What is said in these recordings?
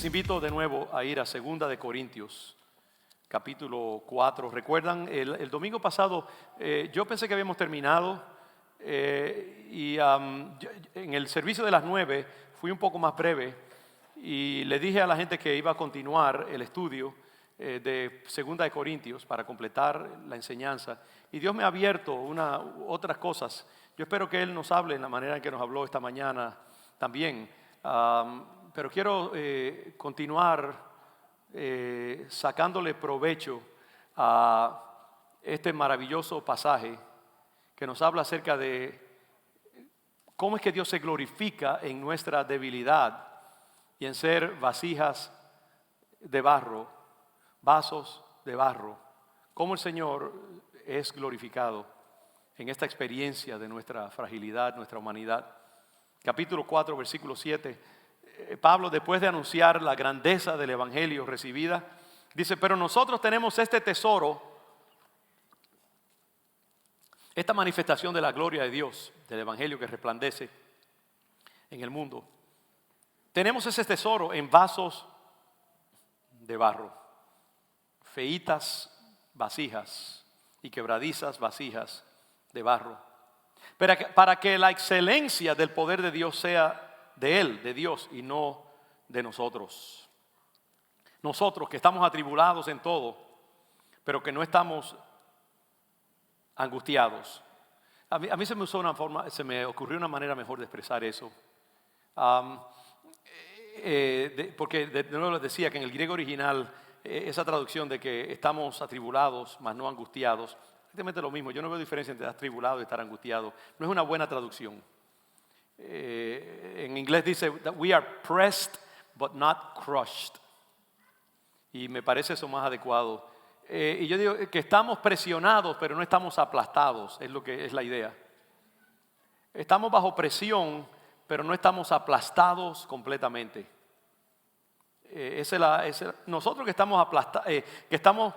invito de nuevo a ir a 2 Corintios, capítulo 4. ¿Recuerdan? El domingo pasado yo pensé que habíamos terminado en el servicio de las 9 fui un poco más breve y le dije a la gente que iba a continuar el estudio de 2 Corintios para completar la enseñanza. Y Dios me ha abierto otras cosas. Yo espero que Él nos hable en la manera en que nos habló esta mañana también. Pero quiero continuar sacándole provecho a este maravilloso pasaje que nos habla acerca de cómo es que Dios se glorifica en nuestra debilidad y en ser vasijas de barro, vasos de barro. Cómo el Señor es glorificado en esta experiencia de nuestra fragilidad, nuestra humanidad. Capítulo 4, versículo 7. Pablo, después de anunciar la grandeza del evangelio recibida, dice: pero nosotros tenemos este tesoro, esta manifestación de la gloria de Dios, del evangelio que resplandece en el mundo. Tenemos ese tesoro en vasos de barro, feitas vasijas y quebradizas vasijas de barro, para que la excelencia del poder de Dios sea de Él, de Dios, y no de nosotros. Nosotros que estamos atribulados en todo, pero que no estamos angustiados. A mí se me ocurrió una manera mejor de expresar eso. Porque de nuevo les decía que en el griego original esa traducción de que estamos atribulados, mas no angustiados, exactamente lo mismo. Yo no veo diferencia entre estar atribulado y estar angustiado. No es una buena traducción. En inglés dice that we are pressed but not crushed, y me parece eso más adecuado. Y yo digo que estamos presionados pero no estamos aplastados, es lo que es la idea. Estamos bajo presión pero no estamos aplastados completamente. Nosotros que estamos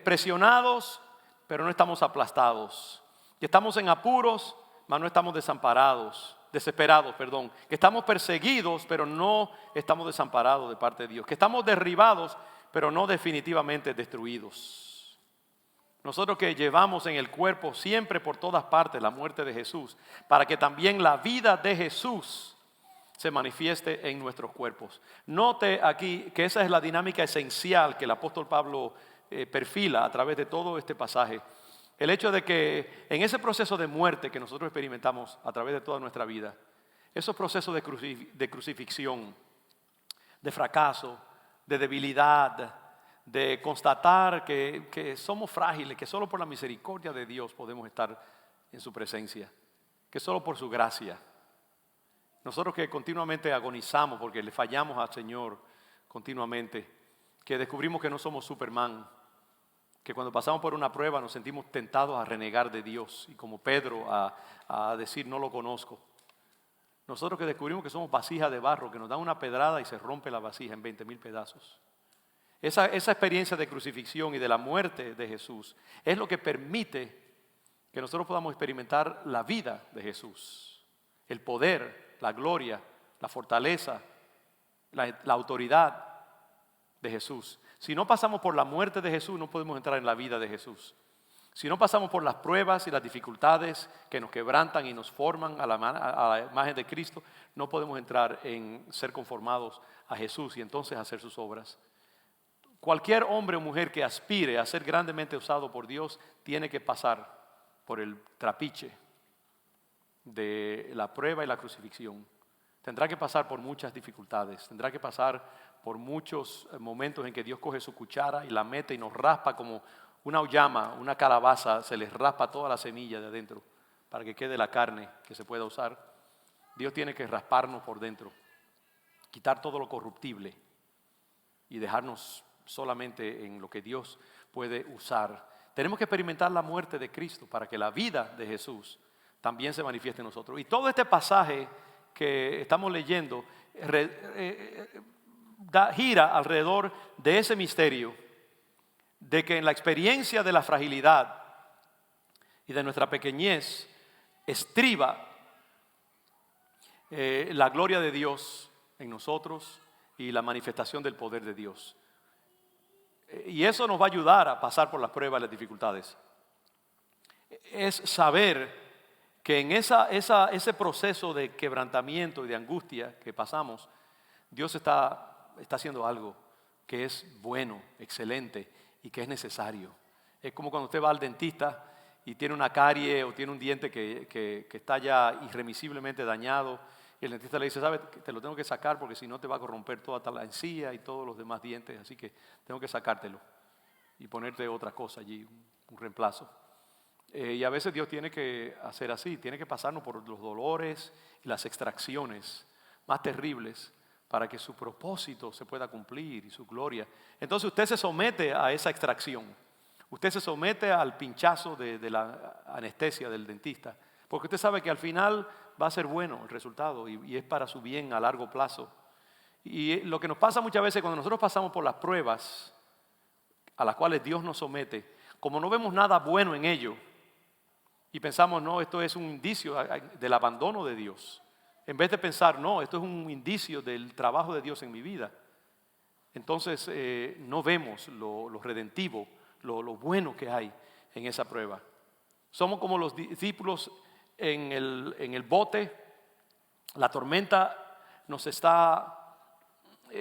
presionados pero no estamos aplastados, que estamos en apuros mas no estamos desesperados, que estamos perseguidos pero no estamos desamparados de parte de Dios, que estamos derribados pero no definitivamente destruidos. Nosotros que llevamos en el cuerpo siempre por todas partes la muerte de Jesús, para que también la vida de Jesús se manifieste en nuestros cuerpos. Note aquí que esa es la dinámica esencial que el apóstol Pablo perfila a través de todo este pasaje. El hecho de que en ese proceso de muerte que nosotros experimentamos a través de toda nuestra vida, esos procesos de crucifixión, de fracaso, de debilidad, de constatar que somos frágiles, que solo por la misericordia de Dios podemos estar en su presencia, que solo por su gracia. Nosotros que continuamente agonizamos porque le fallamos al Señor continuamente, que descubrimos que no somos Superman, que cuando pasamos por una prueba nos sentimos tentados a renegar de Dios y como Pedro a decir no lo conozco. Nosotros que descubrimos que somos vasijas de barro, que nos dan una pedrada y se rompe la vasija en 20,000 pedazos. Esa experiencia de crucifixión y de la muerte de Jesús es lo que permite que nosotros podamos experimentar la vida de Jesús, el poder, la gloria, la fortaleza, la autoridad de Jesús. Si no pasamos por la muerte de Jesús, no podemos entrar en la vida de Jesús. Si no pasamos por las pruebas y las dificultades que nos quebrantan y nos forman a la imagen de Cristo, no podemos entrar en ser conformados a Jesús y entonces hacer sus obras. Cualquier hombre o mujer que aspire a ser grandemente usado por Dios tiene que pasar por el trapiche de la prueba y la crucifixión. Tendrá que pasar por muchas dificultades, tendrá que pasar por muchos momentos en que Dios coge su cuchara y la mete y nos raspa como una llama, una calabaza, se les raspa toda la semilla de adentro para que quede la carne que se pueda usar. Dios tiene que rasparnos por dentro, quitar todo lo corruptible y dejarnos solamente en lo que Dios puede usar. Tenemos que experimentar la muerte de Cristo para que la vida de Jesús también se manifieste en nosotros. Y todo este pasaje que estamos leyendo gira alrededor de ese misterio de que en la experiencia de la fragilidad y de nuestra pequeñez estriba la gloria de Dios en nosotros, y la manifestación del poder de Dios. Y eso nos va a ayudar a pasar por las pruebas y las dificultades. Es saber que en ese proceso de quebrantamiento y de angustia que pasamos, Dios está haciendo algo que es bueno, excelente y que es necesario. Es como cuando usted va al dentista y tiene una carie o tiene un diente que está ya irremisiblemente dañado, y el dentista le dice, ¿sabes? Te lo tengo que sacar porque si no te va a corromper toda la encía y todos los demás dientes, así que tengo que sacártelo y ponerte otra cosa allí, un reemplazo. Y a veces Dios tiene que hacer así, tiene que pasarnos por los dolores y las extracciones más terribles para que su propósito se pueda cumplir y su gloria. Entonces usted se somete a esa extracción, usted se somete al pinchazo de la anestesia del dentista, porque usted sabe que al final va a ser bueno el resultado y es para su bien a largo plazo. Y lo que nos pasa muchas veces cuando nosotros pasamos por las pruebas a las cuales Dios nos somete, como no vemos nada bueno en ello y pensamos, no, esto es un indicio del abandono de Dios, en vez de pensar, no, esto es un indicio del trabajo de Dios en mi vida, entonces no vemos lo redentivo, lo bueno que hay en esa prueba. Somos como los discípulos en el bote, la tormenta nos está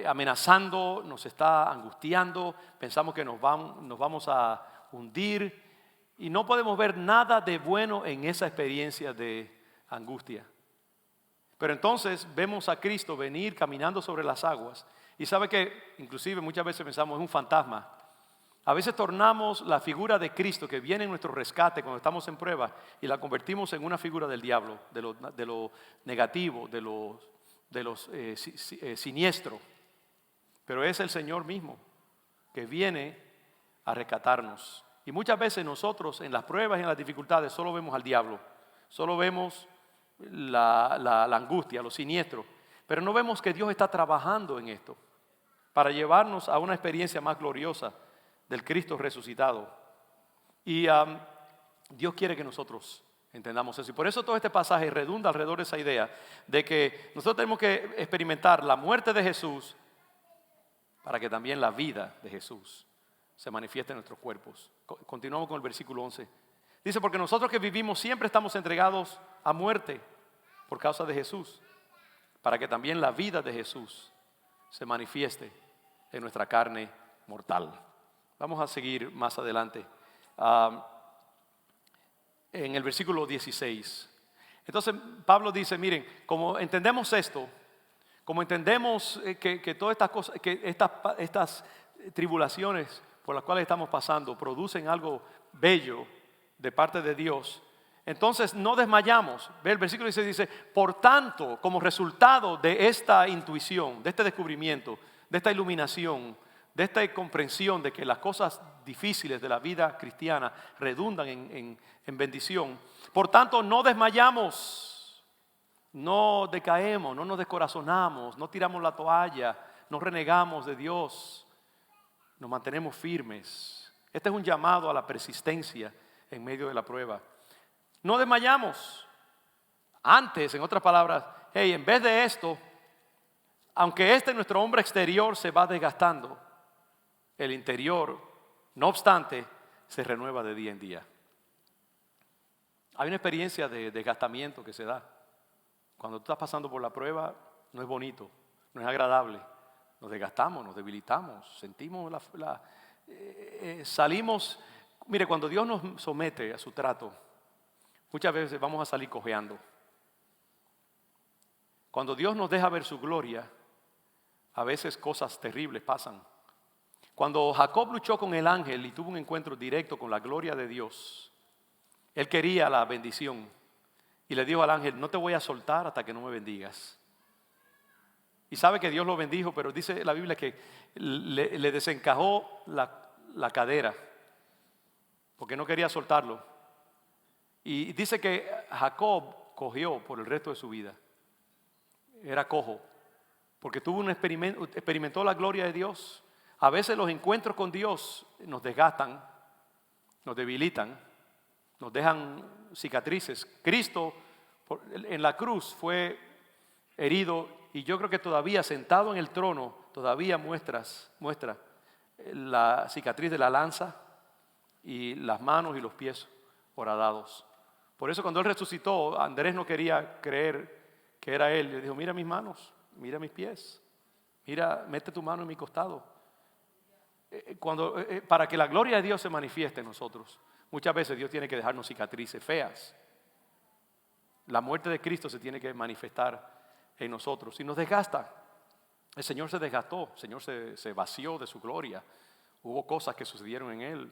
amenazando, nos está angustiando, pensamos que nos vamos a hundir y no podemos ver nada de bueno en esa experiencia de angustia. Pero entonces vemos a Cristo venir caminando sobre las aguas y sabe que inclusive muchas veces pensamos es un fantasma. A veces tornamos la figura de Cristo que viene en nuestro rescate cuando estamos en prueba y la convertimos en una figura del diablo, de lo negativo, de lo siniestro. Pero es el Señor mismo que viene a rescatarnos. Y muchas veces nosotros en las pruebas y en las dificultades solo vemos al diablo, solo vemos la angustia, lo siniestro, pero no vemos que Dios está trabajando en esto para llevarnos a una experiencia más gloriosa del Cristo resucitado. Y Dios quiere que nosotros entendamos eso. Y por eso todo este pasaje redunda alrededor de esa idea de que nosotros tenemos que experimentar la muerte de Jesús para que también la vida de Jesús se manifieste en nuestros cuerpos. Continuamos con el versículo 11. Dice, porque nosotros que vivimos siempre estamos entregados a muerte por causa de Jesús, para que también la vida de Jesús se manifieste en nuestra carne mortal. Vamos a seguir más adelante. En el versículo 16. Entonces Pablo dice, miren, como entendemos esto, como entendemos que todas estas cosas, que estas tribulaciones por las cuales estamos pasando producen algo bello de parte de Dios, entonces no desmayamos. Ve el versículo 16 dice, por tanto, como resultado de esta intuición, de este descubrimiento, de esta iluminación, de esta comprensión de que las cosas difíciles de la vida cristiana redundan en bendición, por tanto no desmayamos, no decaemos, no nos descorazonamos, no tiramos la toalla, no renegamos de Dios, nos mantenemos firmes. Este es un llamado a la persistencia en medio de la prueba. No desmayamos. Antes, en otras palabras, hey, en vez de esto, aunque nuestro hombre exterior se va desgastando, el interior, no obstante, se renueva de día en día. Hay una experiencia de desgastamiento que se da. Cuando tú estás pasando por la prueba, no es bonito, no es agradable. Nos desgastamos, nos debilitamos, sentimos salimos. Mire, cuando Dios nos somete a su trato, muchas veces vamos a salir cojeando. Cuando Dios nos deja ver su gloria, a veces cosas terribles pasan. Cuando Jacob luchó con el ángel y tuvo un encuentro directo con la gloria de Dios, él quería la bendición y le dijo al ángel, no te voy a soltar hasta que no me bendigas. Y sabe que Dios lo bendijo, pero dice la Biblia que le desencajó la cadera porque no quería soltarlo. Y dice que Jacob cogió por el resto de su vida. Era cojo porque tuvo un experimentó la gloria de Dios. A veces los encuentros con Dios nos desgastan, nos debilitan, nos dejan cicatrices. Cristo en la cruz fue herido y yo creo que todavía sentado en el trono, todavía muestra la cicatriz de la lanza y las manos y los pies horadados. Por eso cuando Él resucitó, Andrés no quería creer que era Él. Le dijo, mira mis manos, mira mis pies, mira, mete tu mano en mi costado. Para que la gloria de Dios se manifieste en nosotros, muchas veces Dios tiene que dejarnos cicatrices feas. La muerte de Cristo se tiene que manifestar en nosotros y nos desgasta. El Señor se desgastó, el Señor se vació de su gloria. Hubo cosas que sucedieron en Él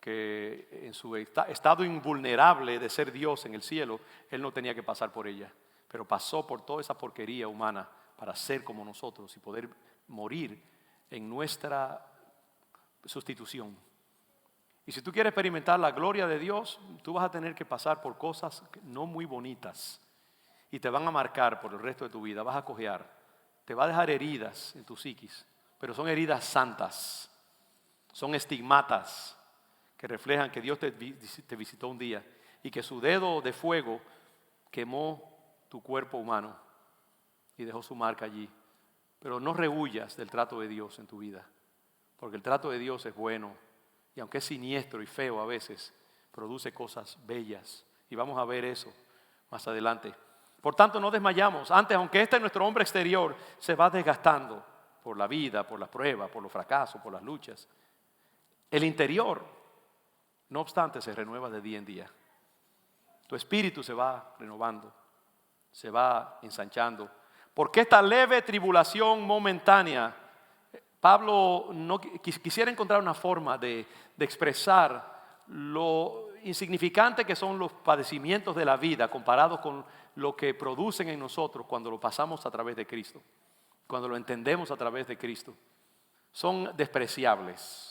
que en su estado invulnerable de ser Dios en el cielo, Él no tenía que pasar por ella, pero pasó por toda esa porquería humana para ser como nosotros y poder morir en nuestra sustitución. Y si tú quieres experimentar la gloria de Dios, tú vas a tener que pasar por cosas no muy bonitas y te van a marcar por el resto de tu vida. Vas a cojear, te va a dejar heridas en tu psiquis, pero son heridas santas, son estigmatas que reflejan que Dios te visitó un día y que su dedo de fuego quemó tu cuerpo humano y dejó su marca allí. Pero no rehuyas del trato de Dios en tu vida, porque el trato de Dios es bueno y aunque es siniestro y feo a veces, produce cosas bellas y vamos a ver eso más adelante. Por tanto, no desmayamos. Antes, aunque nuestro hombre exterior se va desgastando por la vida, por las pruebas, por los fracasos, por las luchas, el interior, no obstante, se renueva de día en día. Tu espíritu se va renovando, se va ensanchando. Porque esta leve tribulación momentánea, Pablo no quisiera encontrar una forma de expresar lo insignificante que son los padecimientos de la vida comparados con lo que producen en nosotros cuando lo pasamos a través de Cristo, cuando lo entendemos a través de Cristo. Son despreciables.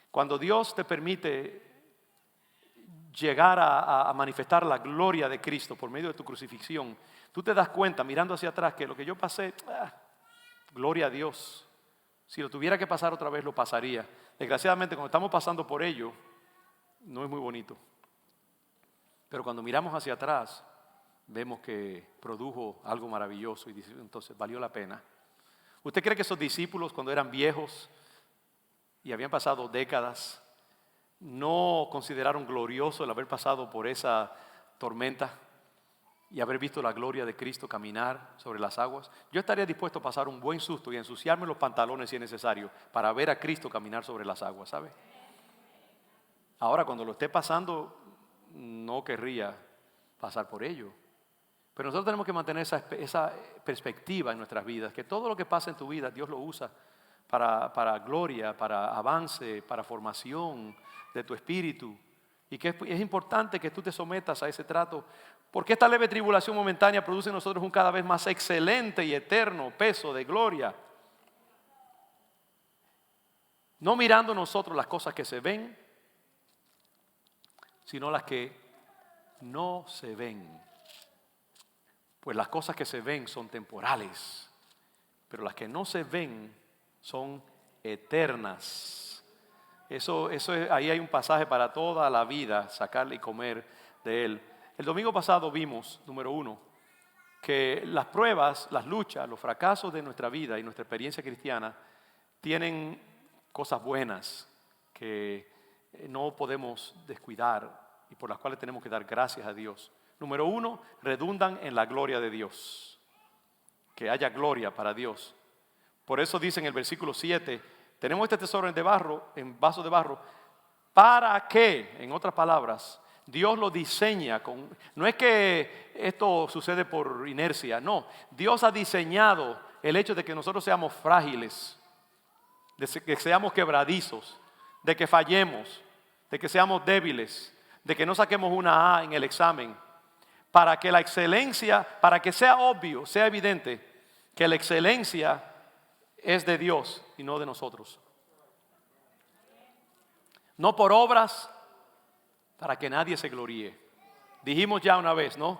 Cuando Dios te permite llegar a manifestar la gloria de Cristo por medio de tu crucifixión, tú te das cuenta mirando hacia atrás que lo que yo pasé, gloria a Dios. Si lo tuviera que pasar otra vez, lo pasaría. Desgraciadamente, cuando estamos pasando por ello, no es muy bonito. Pero cuando miramos hacia atrás, vemos que produjo algo maravilloso y dice, entonces valió la pena. ¿Usted cree que esos discípulos, cuando eran viejos y habían pasado décadas, no consideraron glorioso el haber pasado por esa tormenta y haber visto la gloria de Cristo caminar sobre las aguas? Yo estaría dispuesto a pasar un buen susto y ensuciarme los pantalones si es necesario para ver a Cristo caminar sobre las aguas, ¿sabe? Ahora, cuando lo esté pasando, no querría pasar por ello. Pero nosotros tenemos que mantener esa perspectiva en nuestras vidas, que todo lo que pasa en tu vida, Dios lo usa para gloria, para avance, para formación de tu espíritu. Y que es importante que tú te sometas a ese trato, porque esta leve tribulación momentánea produce en nosotros un cada vez más excelente y eterno peso de gloria. No mirando nosotros las cosas que se ven, sino las que no se ven. Pues las cosas que se ven son temporales, pero las que no se ven son eternas. Ahí hay un pasaje para toda la vida, sacarle y comer de él. El domingo pasado vimos, número 1, que las pruebas, las luchas, los fracasos de nuestra vida y nuestra experiencia cristiana tienen cosas buenas que no podemos descuidar y por las cuales tenemos que dar gracias a Dios. Número 1, redundan en la gloria de Dios. Que haya gloria para Dios. Por eso dice en el versículo 7, tenemos este tesoro en vaso de barro, para que, en otras palabras, Dios lo diseña no es que esto sucede por inercia, no. Dios ha diseñado el hecho de que nosotros seamos frágiles, de que seamos quebradizos, de que fallemos, de que seamos débiles, de que no saquemos una A en el examen, para que la excelencia, para que sea obvio, sea evidente que la excelencia es de Dios y no de nosotros. No por obras, para que nadie se gloríe. Dijimos ya una vez, ¿no?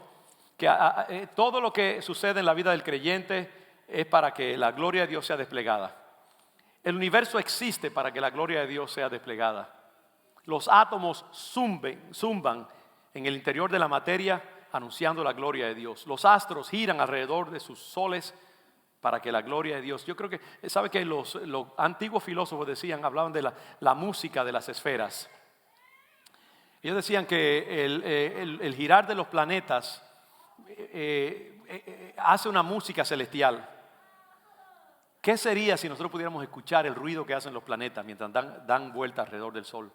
Que todo lo que sucede en la vida del creyente es para que la gloria de Dios sea desplegada. El universo existe para que la gloria de Dios sea desplegada. Los átomos zumban en el interior de la materia anunciando la gloria de Dios. Los astros giran alrededor de sus soles para que la gloria de Dios. Yo creo que, ¿sabe que los antiguos filósofos hablaban de la música de las esferas? Ellos decían que el girar de los planetas hace una música celestial. ¿Qué sería si nosotros pudiéramos escuchar el ruido que hacen los planetas mientras dan vueltas alrededor del Sol?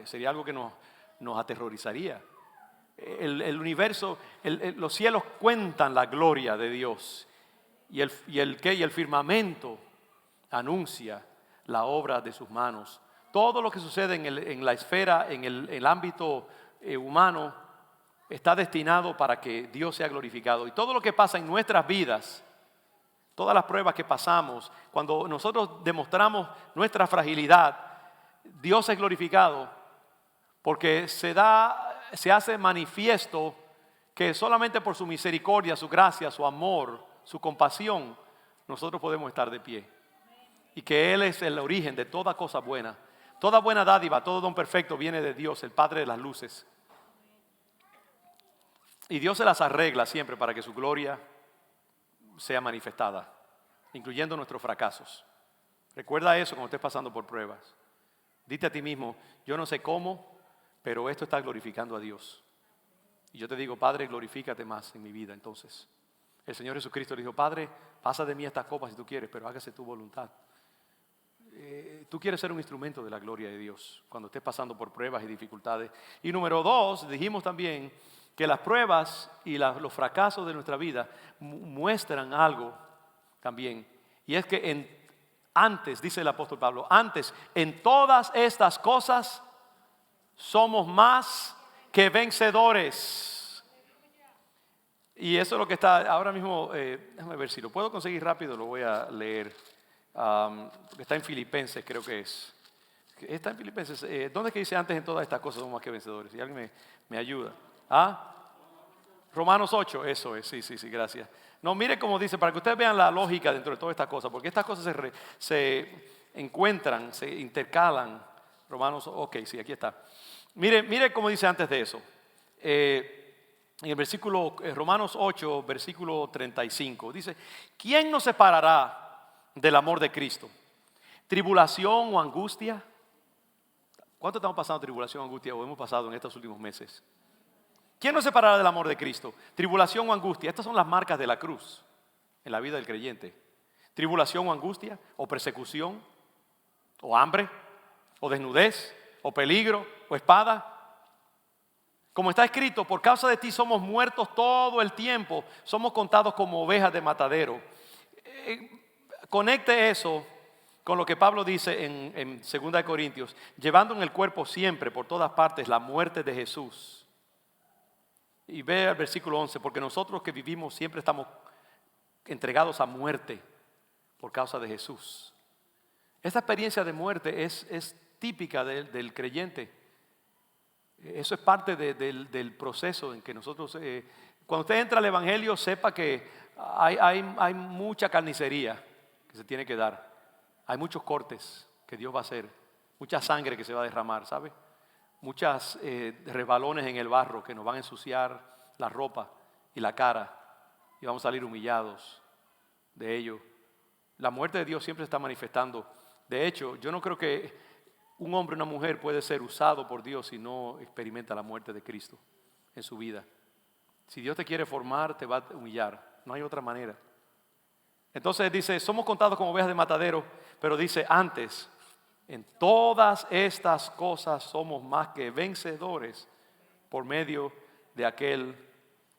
Sería algo que nos aterrorizaría. El universo, los cielos cuentan la gloria de Dios y el firmamento anuncia la obra de sus manos. Todo lo que sucede en la esfera, en el ámbito humano, está destinado para que Dios sea glorificado. Y todo lo que pasa en nuestras vidas, todas las pruebas que pasamos, cuando nosotros demostramos nuestra fragilidad, Dios es glorificado porque se hace manifiesto que solamente por su misericordia, su gracia, su amor, su compasión, nosotros podemos estar de pie. Y que Él es el origen de toda cosa buena. Toda buena dádiva, todo don perfecto viene de Dios, el Padre de las luces. Y Dios se las arregla siempre para que su gloria sea manifestada, incluyendo nuestros fracasos. Recuerda eso cuando estés pasando por pruebas. Dite a ti mismo, yo no sé cómo, pero esto está glorificando a Dios. Y yo te digo, Padre, glorifícate más en mi vida. Entonces, el Señor Jesucristo le dijo, Padre, pasa de mí estas copas si tú quieres, pero hágase tu voluntad. Tú quieres ser un instrumento de la gloria de Dios cuando estés pasando por pruebas y dificultades. Y número 2, dijimos también que las pruebas y los fracasos de nuestra vida muestran algo también. Y es que antes, dice el apóstol Pablo, antes en todas estas cosas somos más que vencedores. Y eso es lo que está ahora mismo, déjame ver si lo puedo conseguir rápido, lo voy a leer. Está en Filipenses, creo que es. Está en Filipenses. ¿Dónde es que dice antes en todas estas cosas somos más que vencedores? Si alguien me ayuda. Romanos 8, eso es, sí, gracias. No, mire cómo dice, para que ustedes vean la lógica dentro de todas estas cosas, porque estas cosas se encuentran, se intercalan. Romanos, ok, sí, aquí está. Mire cómo dice antes de eso. En el versículo, Romanos 8, versículo 35, dice, ¿quién nos separará del amor de Cristo? ¿Tribulación o angustia? ¿Cuánto estamos pasando tribulación o angustia o hemos pasado en estos últimos meses? ¿Quién nos separará del amor de Cristo? ¿Tribulación o angustia? Estas son las marcas de la cruz en la vida del creyente. ¿Tribulación o angustia? ¿O persecución? ¿O hambre? ¿O desnudez? ¿O peligro? ¿O espada? Como está escrito, por causa de ti somos muertos todo el tiempo, somos contados como ovejas de matadero. Conecte eso con lo que Pablo dice en 2 Corintios, llevando en el cuerpo siempre, por todas partes, la muerte de Jesús. Y ve el versículo 11, porque nosotros que vivimos siempre estamos entregados a muerte por causa de Jesús. Esta experiencia de muerte es típica del creyente. Eso es parte del proceso en que nosotros, cuando usted entra al Evangelio, sepa que hay mucha carnicería que se tiene que dar. Hay muchos cortes que Dios va a hacer, mucha sangre que se va a derramar, ¿sabe? Muchas resbalones en el barro que nos van a ensuciar la ropa y la cara y vamos a salir humillados de ello. La muerte de Dios siempre está manifestando. De hecho, yo no creo que un hombre o una mujer puede ser usado por Dios si no experimenta la muerte de Cristo en su vida. Si Dios te quiere formar, te va a humillar. No hay otra manera. Entonces dice, somos contados como ovejas de matadero, pero dice antes, en todas estas cosas somos más que vencedores por medio de aquel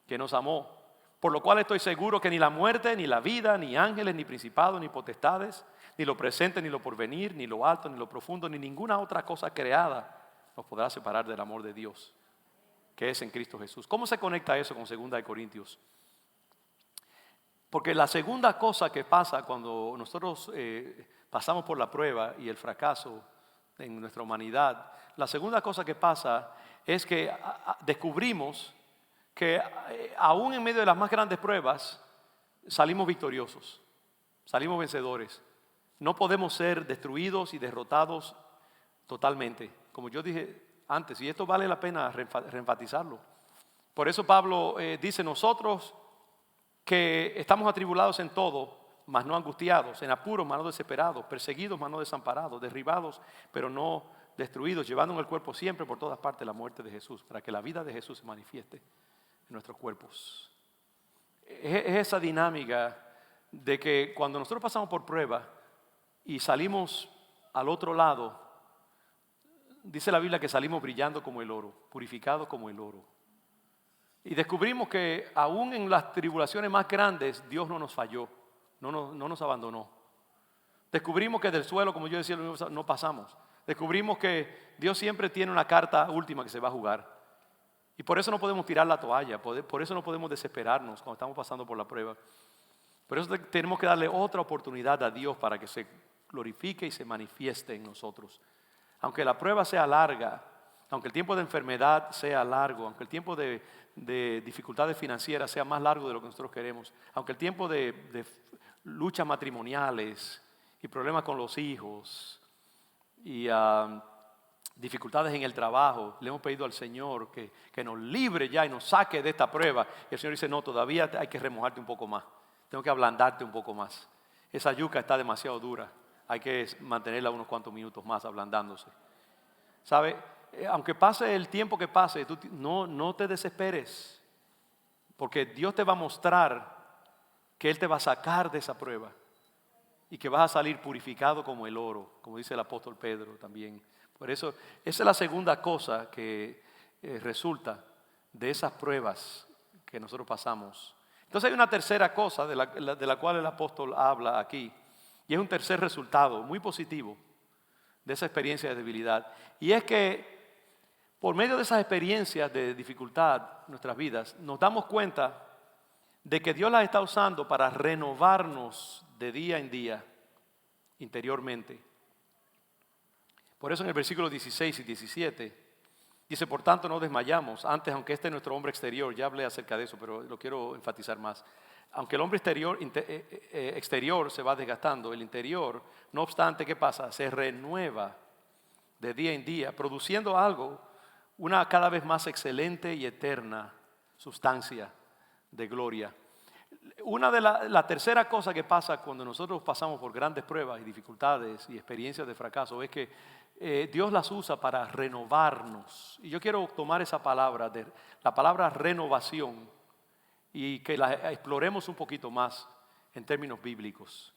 que nos amó. Por lo cual estoy seguro que ni la muerte, ni la vida, ni ángeles, ni principados, ni potestades, ni lo presente, ni lo porvenir, ni lo alto, ni lo profundo, ni ninguna otra cosa creada nos podrá separar del amor de Dios, que es en Cristo Jesús. ¿Cómo se conecta eso con 2 Corintios? Porque la segunda cosa que pasa cuando nosotros pasamos por la prueba y el fracaso en nuestra humanidad, la segunda cosa que pasa es que descubrimos que aún en medio de las más grandes pruebas salimos victoriosos, salimos vencedores. No podemos ser destruidos y derrotados totalmente. Como yo dije antes, y esto vale la pena reenfatizarlo, Por eso Pablo dice, nosotros que estamos atribulados en todo, mas no angustiados, en apuros, mas no desesperados, perseguidos, mas no desamparados, derribados, pero no destruidos, llevando en el cuerpo siempre por todas partes la muerte de Jesús, para que la vida de Jesús se manifieste en nuestros cuerpos. Es esa dinámica de que cuando nosotros pasamos por prueba y salimos al otro lado, dice la Biblia que salimos brillando como el oro, purificados como el oro. Y descubrimos que aún en las tribulaciones más grandes, Dios no nos falló, no nos abandonó. Descubrimos que del suelo, como yo decía, no pasamos. Descubrimos que Dios siempre tiene una carta última que se va a jugar. Y por eso no podemos tirar la toalla, por eso no podemos desesperarnos cuando estamos pasando por la prueba. Por eso tenemos que darle otra oportunidad a Dios para que se glorifique y se manifieste en nosotros. Aunque la prueba sea larga, aunque el tiempo de enfermedad sea largo, aunque el tiempo de dificultades financieras sea más largo de lo que nosotros queremos, aunque el tiempo de luchas matrimoniales y problemas con los hijos y dificultades en el trabajo, le hemos pedido al Señor que nos libre ya y nos saque de esta prueba. Y el Señor dice, no, todavía hay que remojarte un poco más, tengo que ablandarte un poco más. Esa yuca está demasiado dura, hay que mantenerla unos cuantos minutos más ablandándose. ¿Sabe? Aunque pase el tiempo que pase, tú no te desesperes, porque Dios te va a mostrar que Él te va a sacar de esa prueba y que vas a salir purificado como el oro, como dice el apóstol Pedro también. Por eso, esa es la segunda cosa que resulta de esas pruebas que nosotros pasamos. Entonces hay una tercera cosa de la cual el apóstol habla aquí, y es un tercer resultado muy positivo de esa experiencia de debilidad. Y es que por medio de esas experiencias de dificultad en nuestras vidas, nos damos cuenta de que Dios las está usando para renovarnos de día en día, interiormente. Por eso en el versículo 16 y 17, dice, por tanto no desmayamos, antes aunque este es nuestro hombre exterior, ya hablé acerca de eso, pero lo quiero enfatizar más. Aunque el hombre exterior se va desgastando, el interior, no obstante, ¿qué pasa? Se renueva de día en día, produciendo algo, una cada vez más excelente y eterna sustancia de gloria. La tercera cosa que pasa cuando nosotros pasamos por grandes pruebas y dificultades y experiencias de fracaso es que Dios las usa para renovarnos. Y yo quiero tomar esa palabra, la palabra renovación, y que la exploremos un poquito más en términos bíblicos.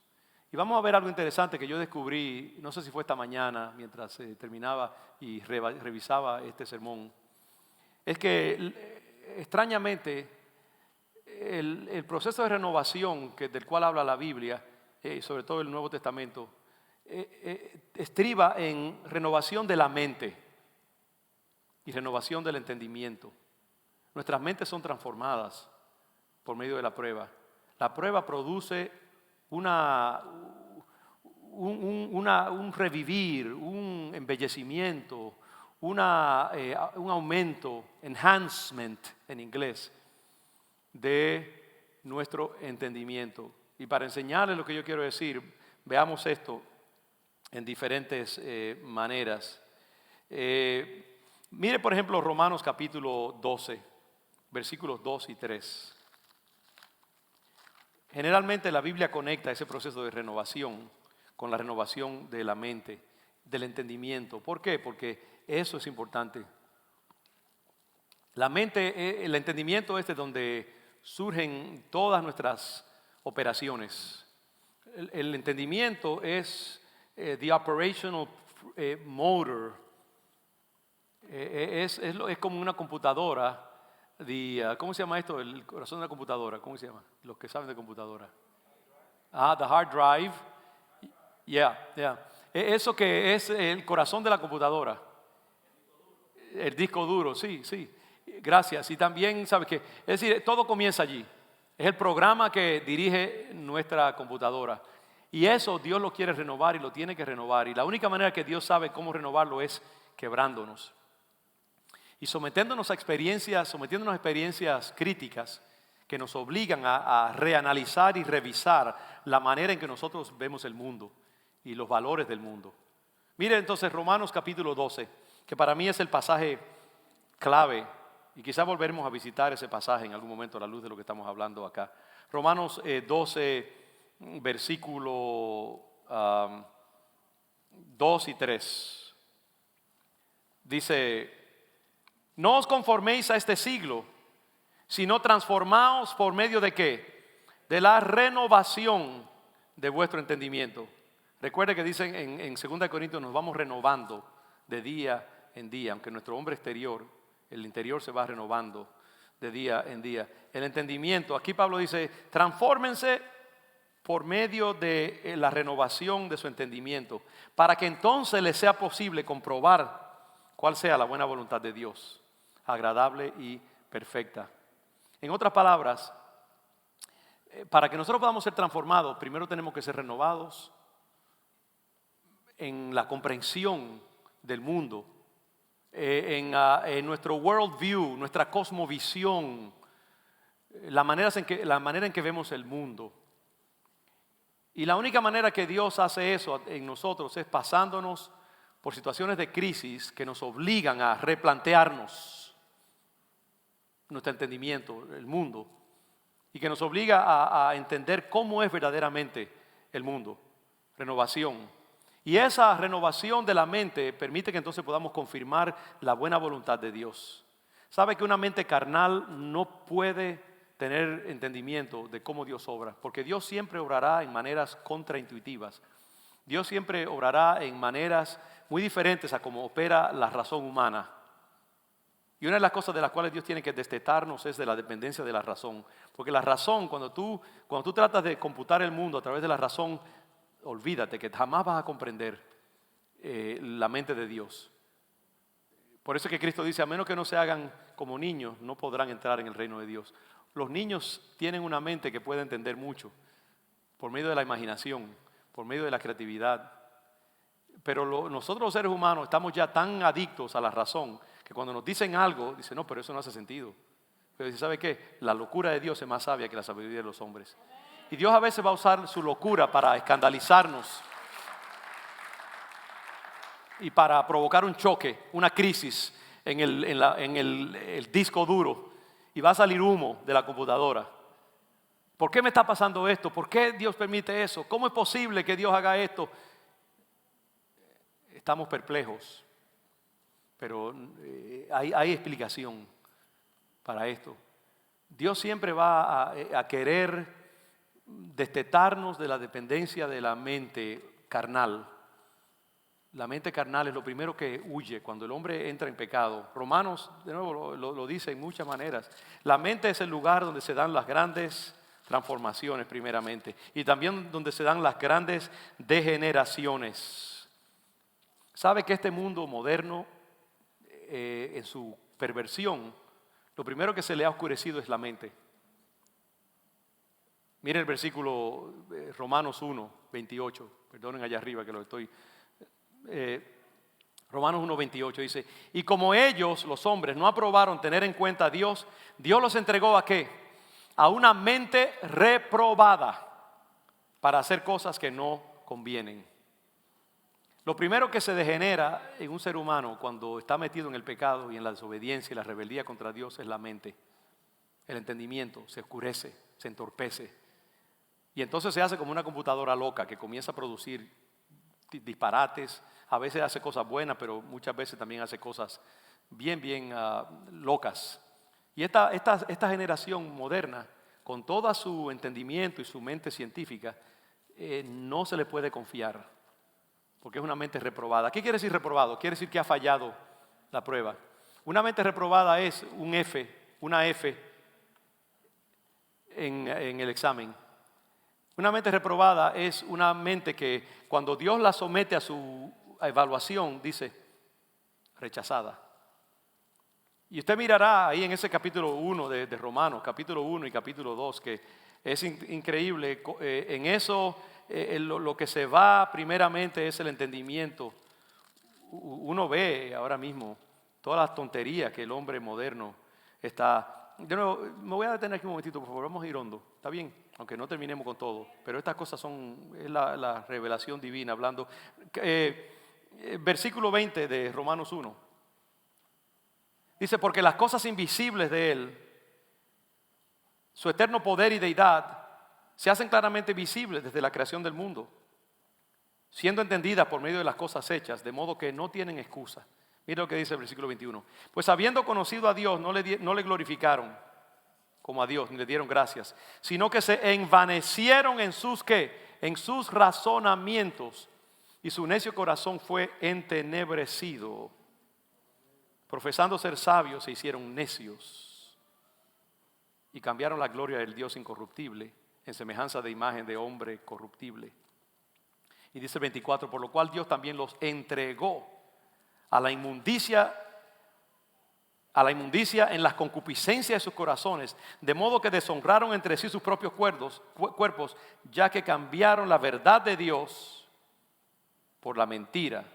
Y vamos a ver algo interesante que yo descubrí, no sé si fue esta mañana, mientras terminaba y revisaba este sermón. Es que extrañamente el proceso de renovación del cual habla la Biblia, sobre todo el Nuevo Testamento, estriba en renovación de la mente y renovación del entendimiento. Nuestras mentes son transformadas por medio de la prueba. La prueba produce un revivir, un embellecimiento, un aumento, enhancement en inglés, de nuestro entendimiento. Y para enseñarles lo que yo quiero decir, veamos esto en diferentes maneras. Mire por ejemplo Romanos capítulo 12, versículos 2 y 3. Generalmente la Biblia conecta ese proceso de renovación con la renovación de la mente, del entendimiento. ¿Por qué? Porque eso es importante. La mente, el entendimiento es de donde surgen todas nuestras operaciones. El entendimiento es the operational motor. Es como una computadora. ¿Cómo se llama esto? El corazón de la computadora. ¿Cómo se llama? Los que saben de computadora. The hard drive. Yeah. Eso que es el corazón de la computadora. El disco duro, sí. Gracias. Y también, ¿sabes qué? Es decir, todo comienza allí. Es el programa que dirige nuestra computadora. Y eso Dios lo quiere renovar y lo tiene que renovar. Y la única manera que Dios sabe cómo renovarlo es quebrándonos. Y sometiéndonos a experiencias críticas que nos obligan a reanalizar y revisar la manera en que nosotros vemos el mundo y los valores del mundo. Mire entonces Romanos capítulo 12, que para mí es el pasaje clave Y quizás volveremos a visitar ese pasaje en algún momento a la luz de lo que estamos hablando acá. Romanos 12, versículo 2 y 3. Dice, no os conforméis a este siglo, sino transformaos por medio de ¿qué? De la renovación de vuestro entendimiento. Recuerde que dicen en 2 Corintios nos vamos renovando de día en día, aunque nuestro hombre exterior, el interior se va renovando de día en día. El entendimiento, aquí Pablo dice, transfórmense por medio de la renovación de su entendimiento, para que entonces les sea posible comprobar cuál sea la buena voluntad de Dios, agradable y perfecta. En otras palabras, para que nosotros podamos ser transformados, primero tenemos que ser renovados en la comprensión del mundo, en nuestro world view, nuestra cosmovisión, la manera en que vemos el mundo. Y la única manera que Dios hace eso en nosotros es pasándonos por situaciones de crisis que nos obligan a replantearnos nuestro entendimiento, el mundo, y que nos obliga a entender cómo es verdaderamente el mundo. Renovación. Y esa renovación de la mente permite que entonces podamos confirmar la buena voluntad de Dios. ¿Sabe que una mente carnal no puede tener entendimiento de cómo Dios obra? Porque Dios siempre obrará en maneras contraintuitivas. Dios siempre obrará en maneras muy diferentes a cómo opera la razón humana. Y una de las cosas de las cuales Dios tiene que destetarnos es de la dependencia de la razón. Porque la razón, cuando tú tratas de computar el mundo a través de la razón, olvídate que jamás vas a comprender la mente de Dios. Por eso es que Cristo dice, a menos que no se hagan como niños, no podrán entrar en el reino de Dios. Los niños tienen una mente que puede entender mucho por medio de la imaginación, por medio de la creatividad. Pero nosotros los seres humanos estamos ya tan adictos a la razón que cuando nos dicen algo, dicen, no, pero eso no hace sentido. Pero dice, ¿sabe qué? La locura de Dios es más sabia que la sabiduría de los hombres. Y Dios a veces va a usar su locura para escandalizarnos y para provocar un choque, una crisis en el disco duro, y va a salir humo de la computadora. ¿Por qué me está pasando esto? ¿Por qué Dios permite eso? ¿Cómo es posible que Dios haga esto? Estamos perplejos, pero hay explicación para esto. Dios siempre va a querer destetarnos de la dependencia de la mente carnal. La mente carnal es lo primero que huye cuando el hombre entra en pecado. Romanos, de nuevo, lo dice en muchas maneras. La mente es el lugar donde se dan las grandes transformaciones primeramente y también donde se dan las grandes degeneraciones. ¿Sabe que este mundo moderno, en su perversión, lo primero que se le ha oscurecido es la mente? Miren el versículo Romanos 1, 28. Perdonen allá arriba que lo estoy... Romanos 1, 28 dice, y como ellos, los hombres, no aprobaron tener en cuenta a Dios, Dios los entregó ¿a qué? A una mente reprobada para hacer cosas que no convienen. Lo primero que se degenera en un ser humano cuando está metido en el pecado y en la desobediencia y la rebeldía contra Dios es la mente. El entendimiento se oscurece, se entorpece. Y entonces se hace como una computadora loca que comienza a producir disparates. A veces hace cosas buenas, pero muchas veces también hace cosas bien locas. Y esta generación moderna, con todo su entendimiento y su mente científica, no se le puede confiar, porque es una mente reprobada. ¿Qué quiere decir reprobado? Quiere decir que ha fallado la prueba. Una mente reprobada es una F en el examen. Una mente reprobada es una mente que cuando Dios la somete a su evaluación dice rechazada. Y usted mirará ahí en ese capítulo 1 de Romanos, capítulo 1 y capítulo 2, que es increíble. En eso lo que se va primeramente es el entendimiento. Uno ve ahora mismo todas las tonterías que el hombre moderno está... De nuevo, me voy a detener aquí un momentito, por favor, vamos a ir hondo, ¿está bien? Aunque no terminemos con todo, pero estas cosas es la revelación divina hablando. Versículo 20 de Romanos 1. Dice, porque las cosas invisibles de Él, su eterno poder y deidad, se hacen claramente visibles desde la creación del mundo, siendo entendidas por medio de las cosas hechas, de modo que no tienen excusa. Mira lo que dice el versículo 21. Pues habiendo conocido a Dios, no le glorificaron como a Dios, ni le dieron gracias, sino que se envanecieron en sus, ¿qué? En sus razonamientos, y su necio corazón fue entenebrecido. Profesando ser sabios, se hicieron necios y cambiaron la gloria del Dios incorruptible en semejanza de imagen de hombre corruptible. Y dice el 24, por lo cual Dios también los entregó a la inmundicia en las concupiscencias de sus corazones, de modo que deshonraron entre sí sus propios cuerpos, ya que cambiaron la verdad de Dios por la mentira.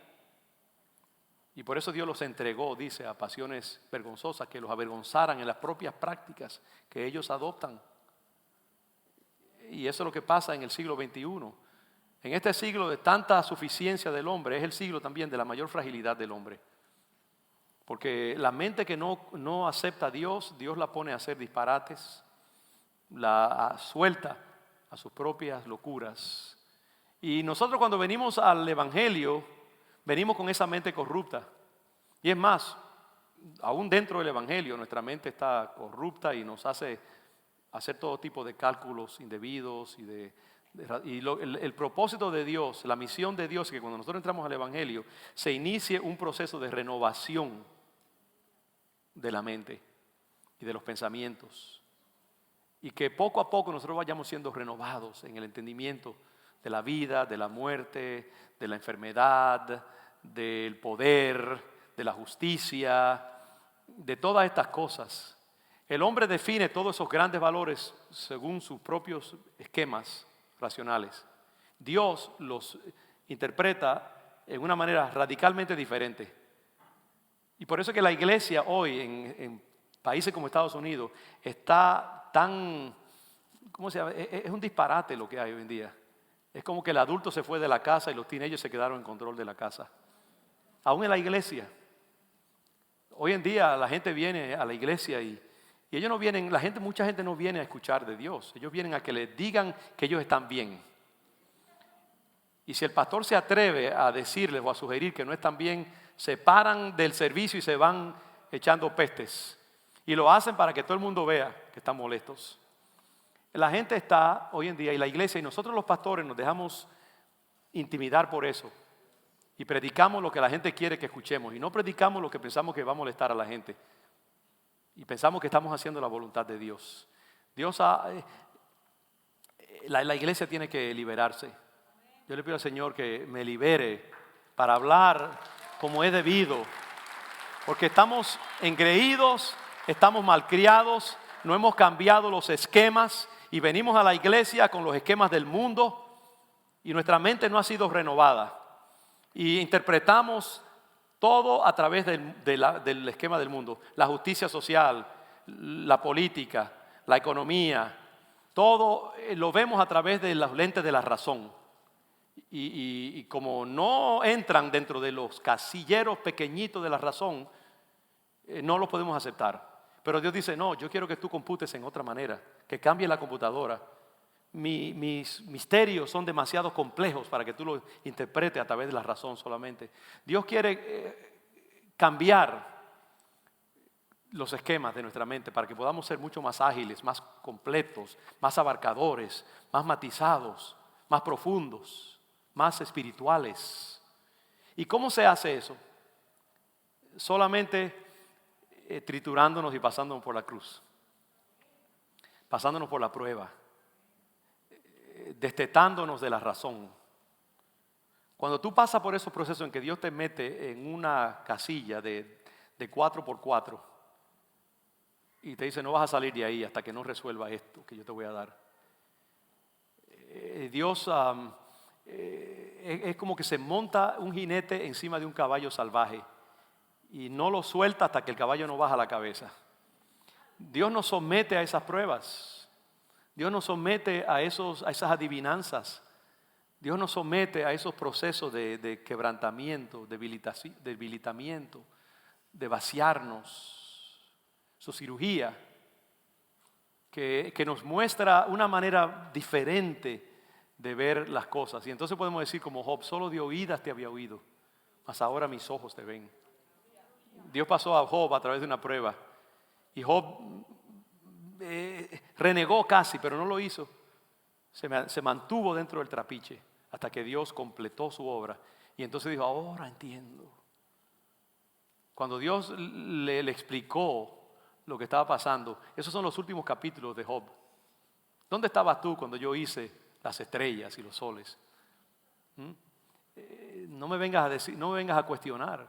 Y por eso Dios los entregó, dice, a pasiones vergonzosas que los avergonzaran en las propias prácticas que ellos adoptan. Y eso es lo que pasa en el siglo XXI. En este siglo de tanta suficiencia del hombre, es el siglo también de la mayor fragilidad del hombre. Porque la mente que no acepta a Dios, Dios la pone a hacer disparates, la suelta a sus propias locuras. Y nosotros cuando venimos al Evangelio, venimos con esa mente corrupta. Y es más, aún dentro del Evangelio nuestra mente está corrupta y nos hace hacer todo tipo de cálculos indebidos. El propósito de Dios, la misión de Dios es que cuando nosotros entramos al Evangelio se inicie un proceso de renovación de la mente y de los pensamientos. Y que poco a poco nosotros vayamos siendo renovados en el entendimiento de la vida, de la muerte, de la enfermedad, del poder, de la justicia, de todas estas cosas. El hombre define todos esos grandes valores según sus propios esquemas racionales. Dios los interpreta en una manera radicalmente diferente. Y por eso es que la iglesia hoy en países como Estados Unidos está tan, ¿cómo se llama? Es un disparate lo que hay hoy en día. Es como que el adulto se fue de la casa y los teenagers se quedaron en control de la casa. Aún en la iglesia. Hoy en día la gente viene a la iglesia y ellos no vienen, mucha gente no viene a escuchar de Dios. Ellos vienen a que les digan que ellos están bien. Y si el pastor se atreve a decirles o a sugerir que no están bien, se paran del servicio y se van echando pestes. Y lo hacen para que todo el mundo vea que están molestos. La gente está hoy en día y la iglesia y nosotros los pastores nos dejamos intimidar por eso. Y predicamos lo que la gente quiere que escuchemos. Y no predicamos lo que pensamos que va a molestar a la gente. Y pensamos que estamos haciendo la voluntad de Dios. La iglesia tiene que liberarse. Yo le pido al Señor que me libere para hablar como es debido. Porque estamos engreídos, estamos malcriados, no hemos cambiado los esquemas y venimos a la iglesia con los esquemas del mundo y nuestra mente no ha sido renovada. Y interpretamos todo a través del esquema del mundo. La justicia social, la política, la economía, todo lo vemos a través de los lentes de la razón. Y como no entran dentro de los casilleros pequeñitos de la razón, no los podemos aceptar. Pero Dios dice, no, yo quiero que tú computes en otra manera, que cambie la computadora. Mis misterios son demasiado complejos para que tú los interpretes a través de la razón solamente. Dios quiere cambiar los esquemas de nuestra mente para que podamos ser mucho más ágiles, más completos, más abarcadores, más matizados, más profundos, más espirituales. ¿Y cómo se hace eso? Solamente triturándonos y pasándonos por la cruz, pasándonos por la prueba, destetándonos de la razón. Cuando tú pasas por esos procesos en que Dios te mete en una casilla de 4x4 y te dice no vas a salir de ahí hasta que no resuelva esto que yo te voy a dar. Dios es como que se monta un jinete encima de un caballo salvaje y no lo suelta hasta que el caballo no baja la cabeza. Dios nos somete a esas pruebas. Dios nos somete a esas adivinanzas. Dios nos somete a esos procesos de quebrantamiento, debilitamiento, de vaciarnos. su cirugía, que nos muestra una manera diferente de ver las cosas. Y entonces podemos decir como Job, solo de oídas te había oído, mas ahora mis ojos te ven. Dios pasó a Job a través de una prueba y Job renegó casi, pero no lo hizo. Se mantuvo dentro del trapiche hasta que Dios completó su obra. Y entonces dijo, ahora entiendo. Cuando Dios le explicó lo que estaba pasando, esos son los últimos capítulos de Job. ¿Dónde estabas tú cuando yo hice las estrellas y los soles? No me vengas a decir, no me vengas a cuestionar,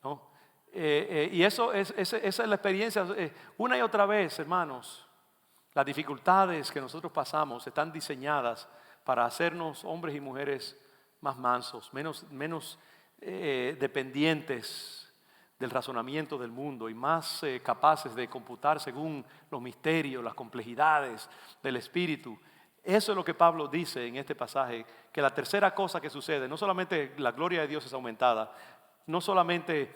¿no? Y esa es la experiencia. Una y otra vez, hermanos, las dificultades que nosotros pasamos están diseñadas para hacernos hombres y mujeres más mansos, menos dependientes del razonamiento del mundo y más capaces de computar según los misterios, las complejidades del espíritu. Eso es lo que Pablo dice en este pasaje, que la tercera cosa que sucede, no solamente la gloria de Dios es aumentada, no solamente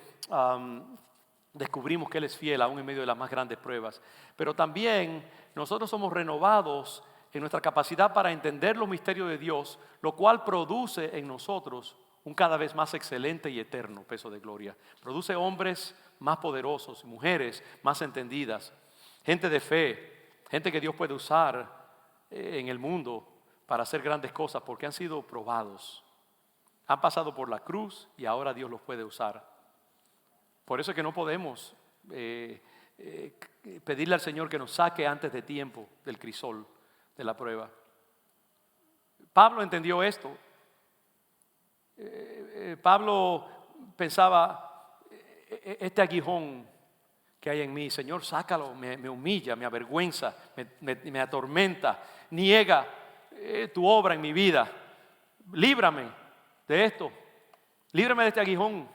descubrimos que Él es fiel aún en medio de las más grandes pruebas, pero también nosotros somos renovados en nuestra capacidad para entender los misterios de Dios, lo cual produce en nosotros un cada vez más excelente y eterno peso de gloria. Produce hombres más poderosos, mujeres más entendidas, gente de fe, gente que Dios puede usar en el mundo para hacer grandes cosas porque han sido probados. Han pasado por la cruz y ahora Dios los puede usar. Por eso es que no podemos pedirle al Señor que nos saque antes de tiempo del crisol de la prueba. Pablo entendió esto. Pablo pensaba, este aguijón que hay en mí, Señor, sácalo, me humilla, me avergüenza, me atormenta, niega tu obra en mi vida. Líbrame de esto, líbrame de este aguijón.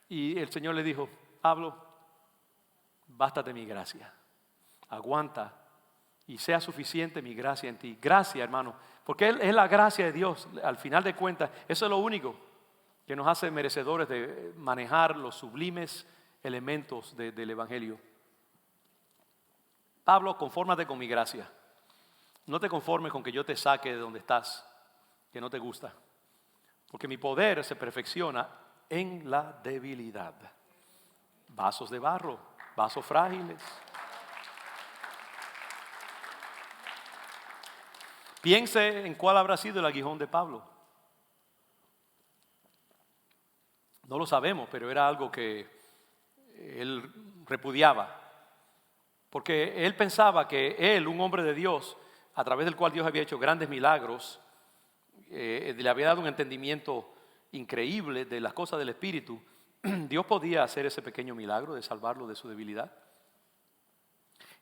Y el Señor le dijo, Pablo, bástate mi gracia, aguanta y sea suficiente mi gracia en ti. Gracia, hermano, porque es la gracia de Dios. Al final de cuentas, eso es lo único que nos hace merecedores de manejar los sublimes elementos del Evangelio. Pablo, confórmate con mi gracia. No te conformes con que yo te saque de donde estás, que no te gusta. Porque mi poder se perfecciona en la debilidad. Vasos de barro, vasos frágiles. Piense en cuál habrá sido el aguijón de Pablo. No lo sabemos, pero era algo que él repudiaba. Porque él pensaba que él, un hombre de Dios, a través del cual Dios había hecho grandes milagros, le había dado un entendimiento increíble de las cosas del Espíritu. Dios podía hacer ese pequeño milagro de salvarlo de su debilidad.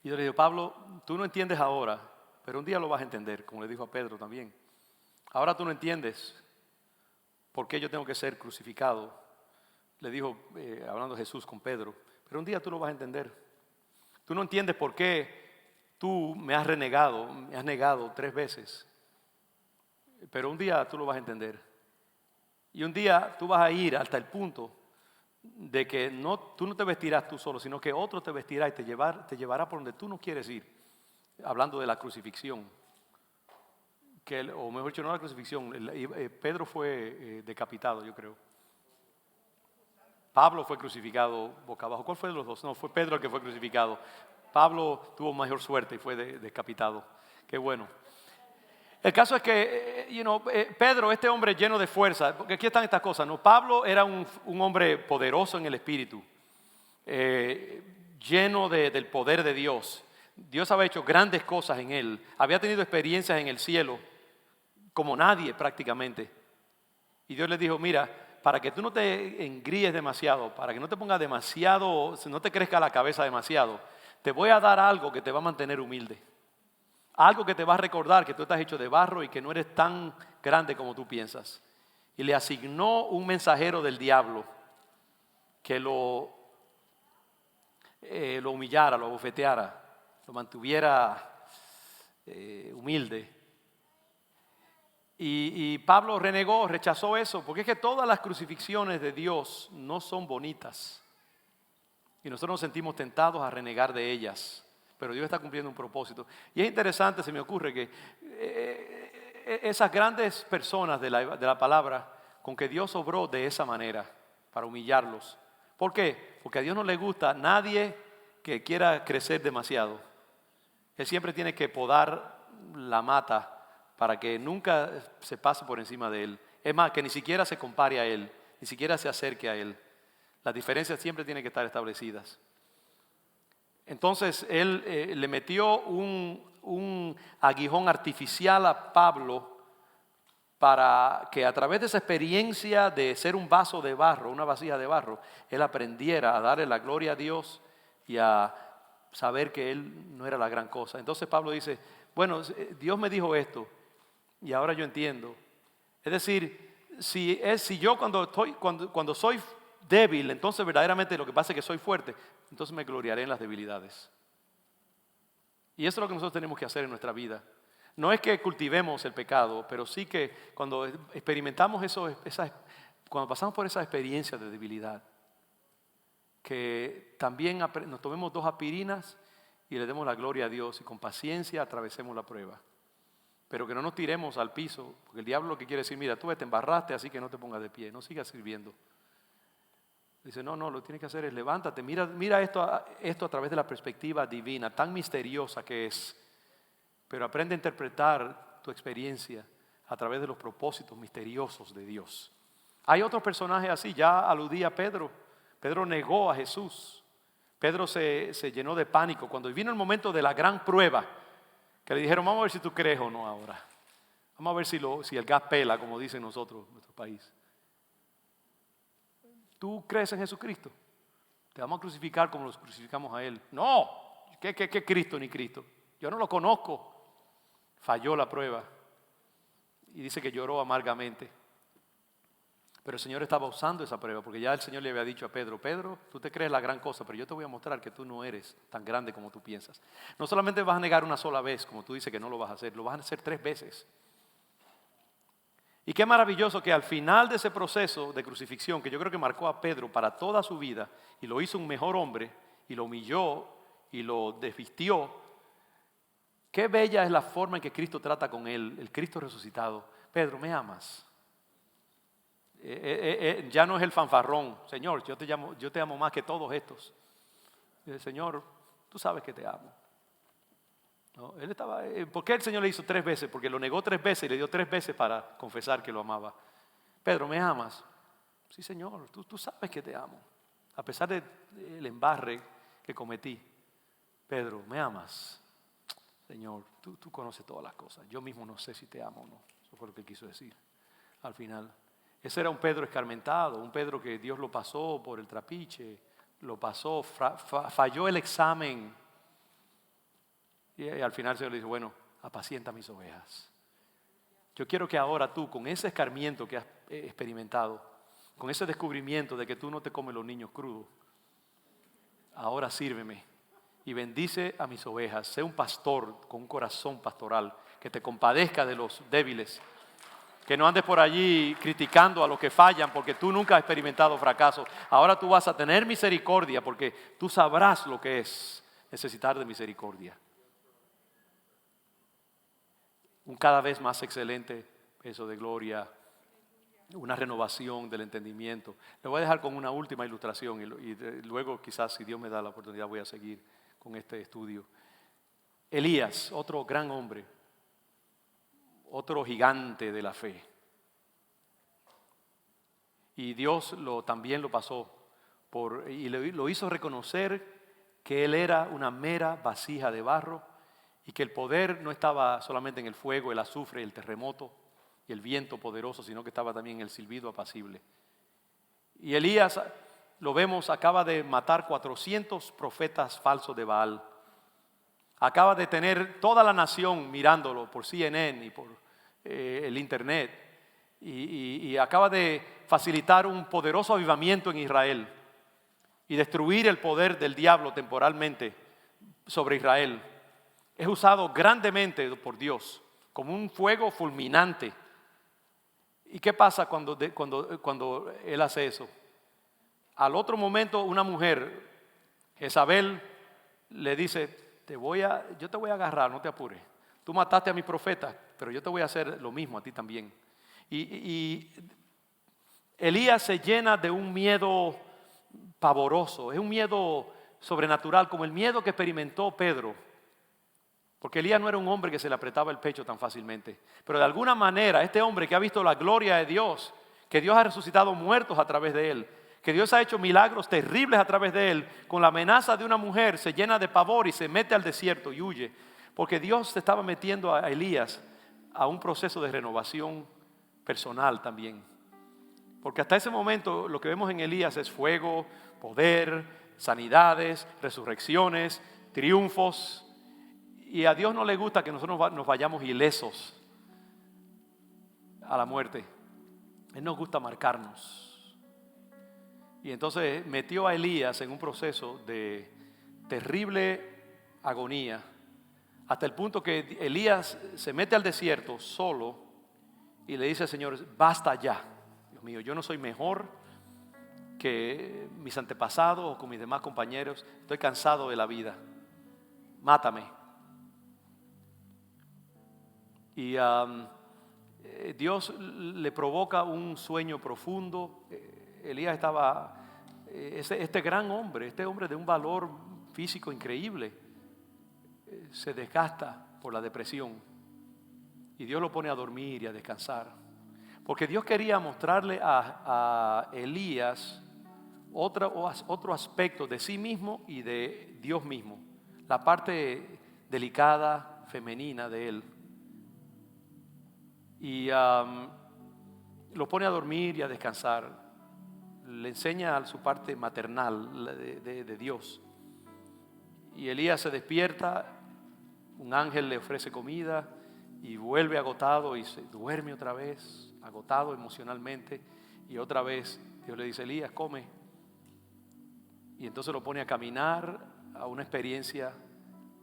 Y yo le digo, Pablo, tú no entiendes ahora, pero un día lo vas a entender, como le dijo a Pedro también. Ahora tú no entiendes por qué yo tengo que ser crucificado. Le dijo, hablando Jesús con Pedro, pero un día tú lo vas a entender. Tú no entiendes por qué tú me has negado 3 veces, pero un día tú lo vas a entender. Y un día tú vas a ir hasta el punto de que tú no te vestirás tú solo, sino que otro te vestirá y te llevará por donde tú no quieres ir. Hablando de la crucifixión, o mejor dicho, no la crucifixión, Pedro fue decapitado, yo creo. Pablo fue crucificado boca abajo. ¿Cuál fue de los dos? No, fue Pedro el que fue crucificado. Pablo tuvo mayor suerte y fue decapitado. Qué bueno. El caso es que, Pedro, este hombre lleno de fuerza, porque aquí están estas cosas, ¿no? Pablo era un hombre poderoso en el espíritu, lleno del poder de Dios. Dios había hecho grandes cosas en él. Había tenido experiencias en el cielo como nadie prácticamente. Y Dios le dijo, mira, para que tú no te engríes demasiado, para que no te pongas demasiado, no te crezca la cabeza demasiado, te voy a dar algo que te va a mantener humilde. Algo que te va a recordar que tú estás hecho de barro y que no eres tan grande como tú piensas. Y le asignó un mensajero del diablo que lo humillara, lo abofeteara, lo mantuviera humilde. Y Pablo renegó, rechazó eso, porque es que todas las crucifixiones de Dios no son bonitas. Y nosotros nos sentimos tentados a renegar de ellas. Pero Dios está cumpliendo un propósito. Y es interesante, se me ocurre que esas grandes personas de la palabra, con que Dios obró de esa manera, para humillarlos. ¿Por qué? Porque a Dios no le gusta nadie que quiera crecer demasiado. Él siempre tiene que podar la mata para que nunca se pase por encima de él. Es más, que ni siquiera se compare a él, ni siquiera se acerque a él. Las diferencias siempre tienen que estar establecidas. Entonces él le metió un aguijón artificial a Pablo para que a través de esa experiencia de ser un vaso de barro, una vasija de barro, él aprendiera a darle la gloria a Dios y a saber que él no era la gran cosa. Entonces Pablo dice, bueno, Dios me dijo esto y ahora yo entiendo. Es decir, si yo cuando soy débil, entonces verdaderamente lo que pasa es que soy fuerte, entonces me gloriaré en las debilidades. Y eso es lo que nosotros tenemos que hacer en nuestra vida. No es que cultivemos el pecado, pero sí que cuando experimentamos cuando pasamos por esa experiencia de debilidad, que también nos tomemos 2 aspirinas y le demos la gloria a Dios y con paciencia atravesemos la prueba. Pero que no nos tiremos al piso, porque el diablo lo que quiere decir, mira, tú te embarraste, así que no te pongas de pie, no sigas sirviendo. Dice, no, lo que tienes que hacer es levántate, mira esto a través de la perspectiva divina, tan misteriosa que es. Pero aprende a interpretar tu experiencia a través de los propósitos misteriosos de Dios. Hay otros personajes así, ya aludí a Pedro. Pedro negó a Jesús. Pedro se llenó de pánico cuando vino el momento de la gran prueba, que le dijeron, vamos a ver si tú crees o no ahora. Vamos a ver si el gas pela, como dicen nosotros en nuestro país. ¿Tú crees en Jesucristo? Te vamos a crucificar como los crucificamos a Él. No, ¿qué Cristo ni Cristo? Yo no lo conozco. Falló la prueba y dice que lloró amargamente. Pero el Señor estaba usando esa prueba porque ya el Señor le había dicho a Pedro, Pedro, tú te crees la gran cosa, pero yo te voy a mostrar que tú no eres tan grande como tú piensas. No solamente vas a negar una sola vez, como tú dices que no lo vas a hacer, lo vas a hacer 3 veces. Y qué maravilloso que al final de ese proceso de crucifixión, que yo creo que marcó a Pedro para toda su vida, y lo hizo un mejor hombre, y lo humilló, y lo desvistió. Qué bella es la forma en que Cristo trata con él, el Cristo resucitado. Pedro, ¿me amas? Ya no es el fanfarrón. Señor, yo te amo más que todos estos. Señor, tú sabes que te amo. No, él estaba, ¿por qué el Señor le hizo 3 veces? Porque lo negó 3 veces y le dio 3 veces para confesar que lo amaba. Pedro, ¿me amas? Sí, Señor, tú sabes que te amo. A pesar del embarre que cometí. Pedro, ¿me amas? Señor, tú conoces todas las cosas. Yo mismo no sé si te amo o no. Eso fue lo que quiso decir al final. Ese era un Pedro escarmentado, un Pedro que Dios lo pasó por el trapiche, lo pasó, falló el examen. Y al final el Señor le dijo, bueno, apacienta mis ovejas. Yo quiero que ahora tú, con ese escarmiento que has experimentado, con ese descubrimiento de que tú no te comes los niños crudos, ahora sírveme y bendice a mis ovejas. Sé un pastor con un corazón pastoral, que te compadezca de los débiles, que no andes por allí criticando a los que fallan, porque tú nunca has experimentado fracaso. Ahora tú vas a tener misericordia, porque tú sabrás lo que es necesitar de misericordia. Un cada vez más excelente peso de gloria, una renovación del entendimiento. Le voy a dejar con una última ilustración y luego quizás, si Dios me da la oportunidad, voy a seguir con este estudio. Elías, otro gran hombre, otro gigante de la fe. Y Dios también lo pasó y lo hizo reconocer que él era una mera vasija de barro y que el poder no estaba solamente en el fuego, el azufre, el terremoto y el viento poderoso, sino que estaba también en el silbido apacible. Y Elías, lo vemos, acaba de matar 400 profetas falsos de Baal. Acaba de tener toda la nación mirándolo por CNN y por el internet. Y acaba de facilitar un poderoso avivamiento en Israel y destruir el poder del diablo temporalmente sobre Israel. Es usado grandemente por Dios como un fuego fulminante. ¿Y qué pasa cuando él hace eso? Al otro momento una mujer Jezabel le dice, yo te voy a agarrar, no te apures. Tú mataste a mi profeta, pero yo te voy a hacer lo mismo a ti también. Y Elías se llena de un miedo pavoroso, es un miedo sobrenatural, como el miedo que experimentó Pedro. Porque Elías no era un hombre que se le apretaba el pecho tan fácilmente. Pero de alguna manera, este hombre que ha visto la gloria de Dios, que Dios ha resucitado muertos a través de él, que Dios ha hecho milagros terribles a través de él, con la amenaza de una mujer, se llena de pavor y se mete al desierto y huye. Porque Dios se estaba metiendo a Elías a un proceso de renovación personal también. Porque hasta ese momento lo que vemos en Elías es fuego, poder, sanidades, resurrecciones, triunfos. Y a Dios no le gusta que nosotros nos vayamos ilesos a la muerte. Él nos gusta marcarnos. Y entonces metió a Elías en un proceso de terrible agonía, hasta el punto que Elías se mete al desierto solo y le dice al Señor, basta ya, Dios mío, yo no soy mejor que mis antepasados o con mis demás compañeros, estoy cansado de la vida, mátame. Y Dios le provoca un sueño profundo. Elías estaba, este gran hombre, este hombre de un valor físico increíble, se desgasta por la depresión. Y Dios lo pone a dormir y a descansar. Porque Dios quería mostrarle a Elías otro aspecto de sí mismo y de Dios mismo. La parte delicada, femenina de él. Y lo pone a dormir y a descansar. Le enseña su parte maternal de Dios. Y Elías se despierta, un ángel le ofrece comida y vuelve agotado y se duerme otra vez, agotado emocionalmente. Y otra vez Dios le dice, Elías, come. Y entonces lo pone a caminar a una experiencia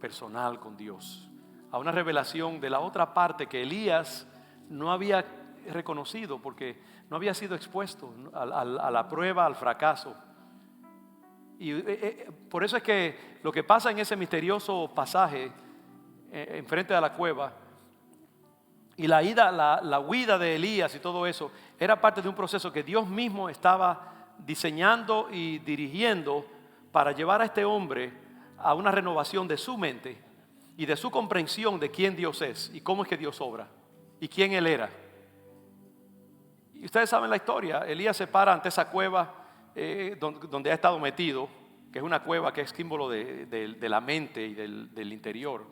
personal con Dios, a una revelación de la otra parte que Elías no había reconocido porque no había sido expuesto a la prueba, al fracaso. Y por eso es que lo que pasa en ese misterioso pasaje enfrente de la cueva y la huida de Elías y todo eso era parte de un proceso que Dios mismo estaba diseñando y dirigiendo para llevar a este hombre a una renovación de su mente y de su comprensión de quién Dios es y cómo es que Dios obra y quién Él era. Y ustedes saben la historia. Elías se para ante esa cueva donde ha estado metido, que es una cueva que es símbolo de la mente y del interior.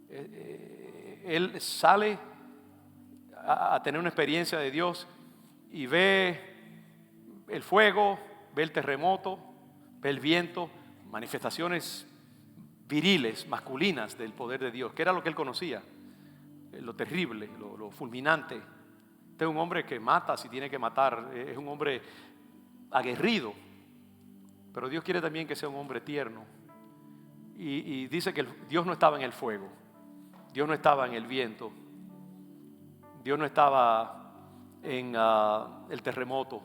Él sale a tener una experiencia de Dios y ve el fuego, ve el terremoto, ve el viento, manifestaciones viriles, masculinas del poder de Dios, que era lo que él conocía, lo terrible, lo fulminante. Este es un hombre que mata si tiene que matar, es un hombre aguerrido, pero Dios quiere también que sea un hombre tierno. Y dice que Dios no estaba en el fuego, Dios no estaba en el viento, Dios no estaba en el terremoto,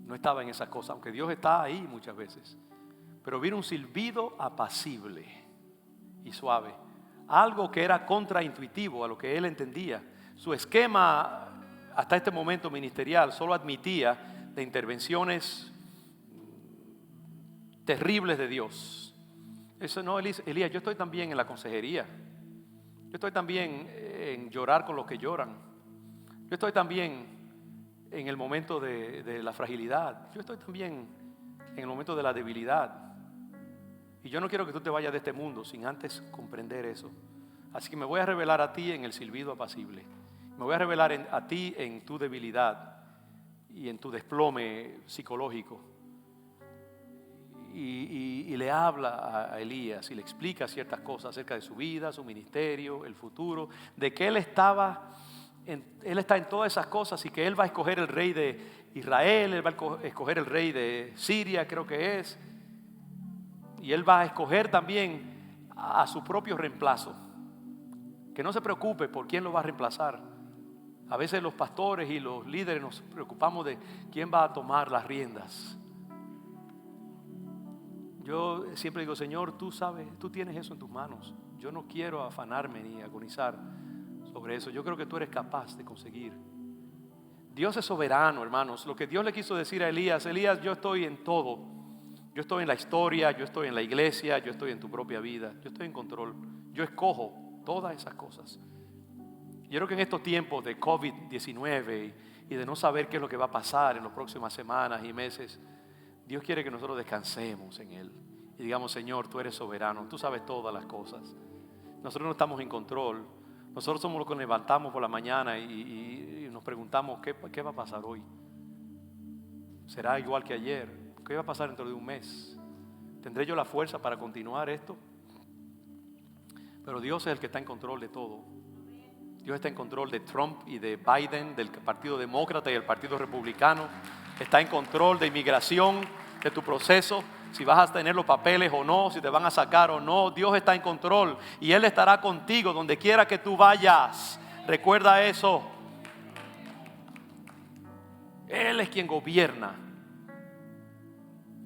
no estaba en esas cosas, aunque Dios está ahí muchas veces. Pero vino un silbido apacible y suave, algo que era contraintuitivo a lo que él entendía. Su esquema hasta este momento ministerial solo admitía de intervenciones terribles de Dios. Eso no, Elías, yo estoy también en la consejería. Yo estoy también en llorar con los que lloran. Yo estoy también en el momento de la fragilidad. Yo estoy también en el momento de la debilidad. Y yo no quiero que tú te vayas de este mundo sin antes comprender eso. Así que me voy a revelar a ti en el silbido apacible. Me voy a revelar a ti en tu debilidad y en tu desplome psicológico. Y le habla a Elías y le explica ciertas cosas acerca de su vida, su ministerio, el futuro, de que él está en todas esas cosas y que él va a escoger el rey de Israel, él va a escoger el rey de Siria, creo que es. Y él va a escoger también a su propio reemplazo. Que no se preocupe por quién lo va a reemplazar. A veces los pastores y los líderes nos preocupamos de quién va a tomar las riendas. Yo siempre digo, Señor, tú sabes, tú tienes eso en tus manos. Yo no quiero afanarme ni agonizar sobre eso. Yo creo que tú eres capaz de conseguir. Dios es soberano, hermanos. Lo que Dios le quiso decir a Elías, Elías, yo estoy en todo. Yo estoy en la historia, yo estoy en la iglesia, yo estoy en tu propia vida. Yo estoy en control. Yo escojo todas esas cosas. Yo creo que en estos tiempos de COVID-19 y de no saber qué es lo que va a pasar en las próximas semanas y meses, Dios quiere que nosotros descansemos en Él y digamos, Señor, tú eres soberano, tú sabes todas las cosas. Nosotros no estamos en control. Nosotros somos los que nos levantamos por la mañana y nos preguntamos, ¿qué va a pasar hoy? ¿Será igual que ayer? ¿Qué va a pasar dentro de un mes? ¿Tendré yo la fuerza para continuar esto? Pero Dios es el que está en control de todo. Dios está en control de Trump y de Biden, del Partido Demócrata y del Partido Republicano. Está en control de inmigración, de tu proceso, si vas a tener los papeles o no, si te van a sacar o no. Dios está en control y Él estará contigo donde quiera que tú vayas. Recuerda eso. Él es quien gobierna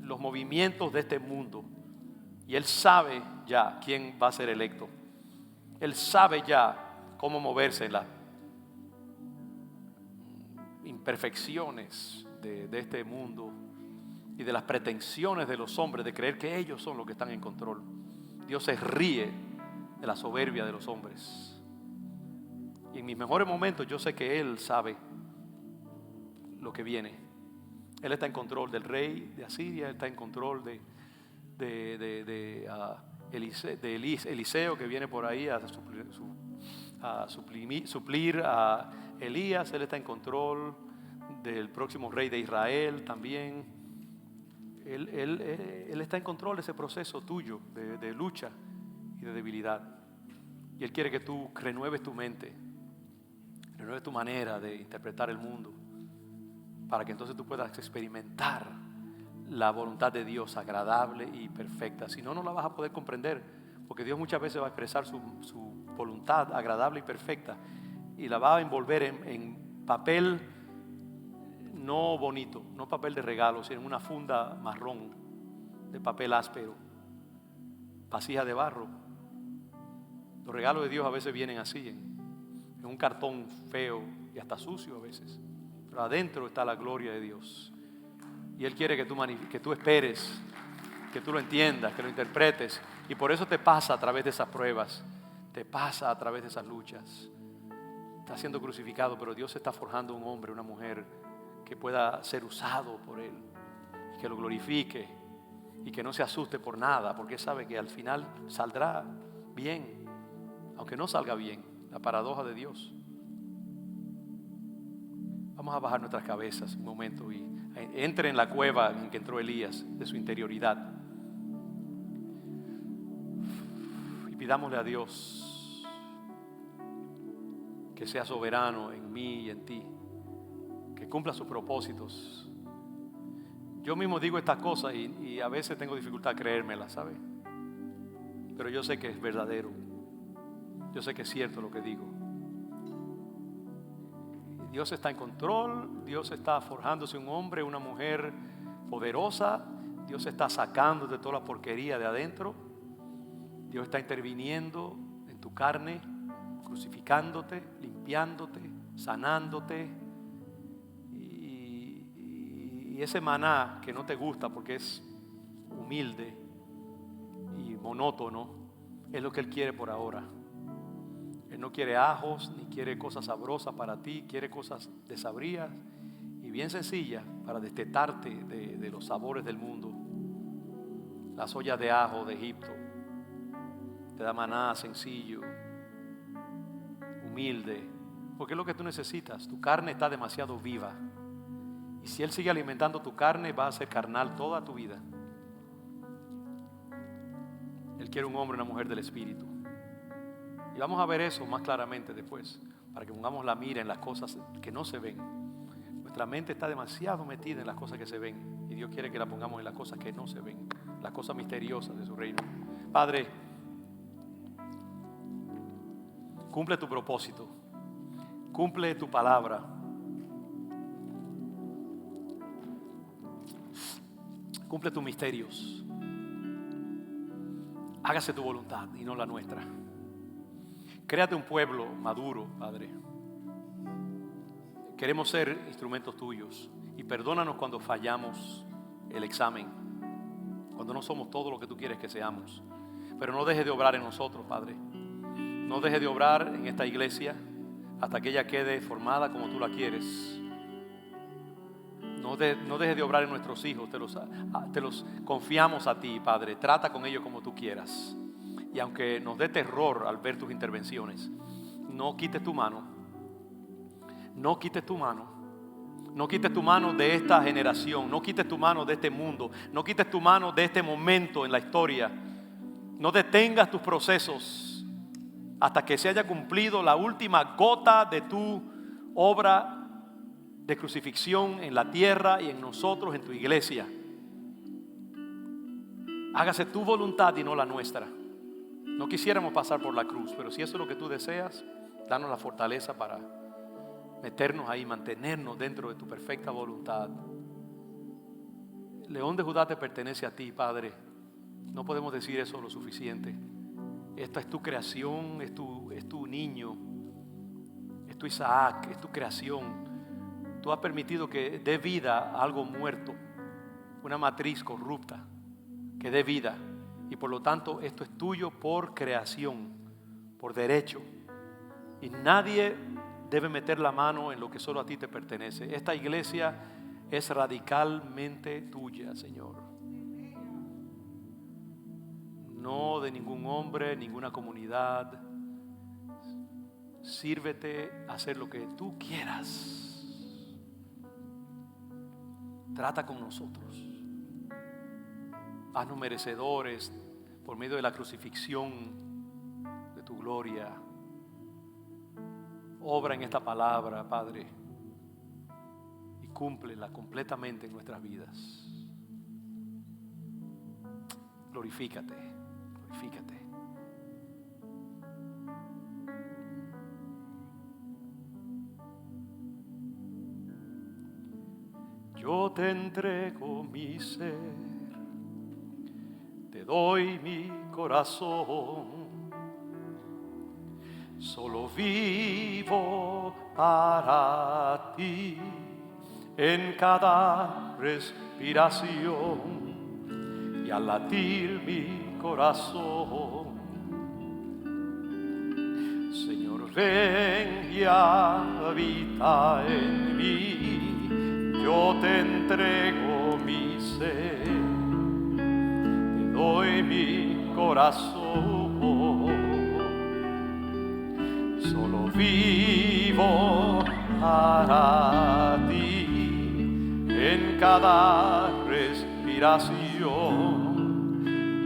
los movimientos de este mundo y Él sabe ya quién va a ser electo. Él sabe ya cómo moverse en las imperfecciones de este mundo y de las pretensiones de los hombres de creer que ellos son los que están en control. Dios se ríe de la soberbia de los hombres. Y en mis mejores momentos yo sé que Él sabe lo que viene. Él está en control del rey de Asiria, Él está en control de Eliseo que viene por ahí a suplir a Elías. Él está en control del próximo rey de Israel también. Él está en control de ese proceso tuyo de lucha y de debilidad. Y Él quiere que tú renueves tu mente, renueves tu manera de interpretar el mundo, para que entonces tú puedas experimentar la voluntad de Dios agradable y perfecta. Si no, no la vas a poder comprender, porque Dios muchas veces va a expresar su voluntad agradable y perfecta y la va a envolver en papel no bonito, no papel de regalo, sino en una funda marrón de papel áspero, vasija de barro. Los regalos de Dios a veces vienen así, en un cartón feo y hasta sucio a veces, pero adentro está la gloria de Dios. Y Él quiere que tú esperes, que tú lo entiendas, que lo interpretes. Y por eso te pasa a través de esas pruebas, te pasa a través de esas luchas. Estás siendo crucificado, pero Dios está forjando un hombre, una mujer que pueda ser usado por Él, que lo glorifique y que no se asuste por nada, porque sabe que al final saldrá bien, aunque no salga bien. La paradoja de Dios. Vamos a bajar nuestras cabezas un momento y entre en la cueva en que entró Elías, de su interioridad, y pidámosle a Dios que sea soberano en mí y en ti, que cumpla sus propósitos. Yo mismo digo estas cosas y a veces tengo dificultad a creérmelas, ¿sabe? Pero yo sé que es verdadero, yo sé que es cierto lo que digo. Dios está en control, Dios está forjándose un hombre, una mujer poderosa, Dios está sacando de toda la porquería de adentro, Dios está interviniendo en tu carne, crucificándote, limpiándote, sanándote. Y ese maná que no te gusta porque es humilde y monótono, es lo que Él quiere por ahora. Él no quiere ajos, ni quiere cosas sabrosas para ti, quiere cosas desabridas y bien sencillas para destetarte de los sabores del mundo. Las ollas de ajo de Egipto te da maná sencillo, humilde, porque es lo que tú necesitas. Tu carne está demasiado viva y si Él sigue alimentando tu carne, va a ser carnal toda tu vida. Él quiere un hombre, una mujer del Espíritu. Y vamos a ver eso más claramente después, para que pongamos la mira en las cosas que no se ven. Nuestra mente está demasiado metida en las cosas que se ven y Dios quiere que la pongamos en las cosas que no se ven, las cosas misteriosas de su reino. Padre, cumple tu propósito, cumple tu palabra, cumple tus misterios. Hágase tu voluntad y no la nuestra. Créate un pueblo maduro, Padre. Queremos ser instrumentos tuyos. Y perdónanos cuando fallamos el examen, cuando no somos todo lo que tú quieres que seamos. Pero no dejes de obrar en nosotros, Padre. No dejes de obrar en esta iglesia hasta que ella quede formada como tú la quieres. No dejes de obrar en nuestros hijos. Te los confiamos a ti, Padre. Trata con ellos como tú quieras. Y aunque nos dé terror al ver tus intervenciones, no quites tu mano. No quites tu mano. No quites tu mano de esta generación. No quites tu mano de este mundo. No quites tu mano de este momento en la historia. No detengas tus procesos hasta que se haya cumplido la última gota de tu obra de crucifixión en la tierra y en nosotros, en tu iglesia. Hágase tu voluntad y no la nuestra. No quisiéramos pasar por la cruz, pero si eso es lo que tú deseas, danos la fortaleza para meternos ahí, mantenernos dentro de tu perfecta voluntad. León de Judá te pertenece a ti, Padre. No podemos decir eso lo suficiente. Esta es tu creación, es tu niño, es tu Isaac, es tu creación. Tú has permitido que dé vida a algo muerto, una matriz corrupta, que dé vida. Y por lo tanto esto es tuyo por creación, por derecho. Y nadie debe meter la mano en lo que solo a ti te pertenece. Esta iglesia es radicalmente tuya, Señor. No de ningún hombre, ninguna comunidad. Sírvete a hacer lo que tú quieras. Trata con nosotros. Haznos merecedores por medio de la crucifixión de tu gloria. Obra en esta palabra, Padre, y cúmplela completamente en nuestras vidas. Glorifícate, glorifícate. Yo te entrego mi ser, te doy mi corazón. Solo vivo para ti en cada respiración y al latir mi corazón. Señor, ven y habita en mí. Yo te entrego mi ser, te doy mi corazón. Solo vivo para ti en cada respiración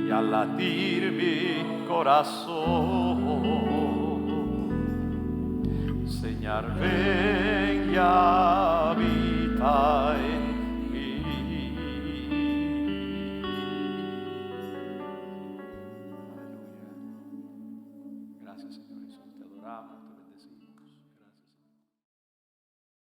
y al latir mi corazón. Señor, ven ya.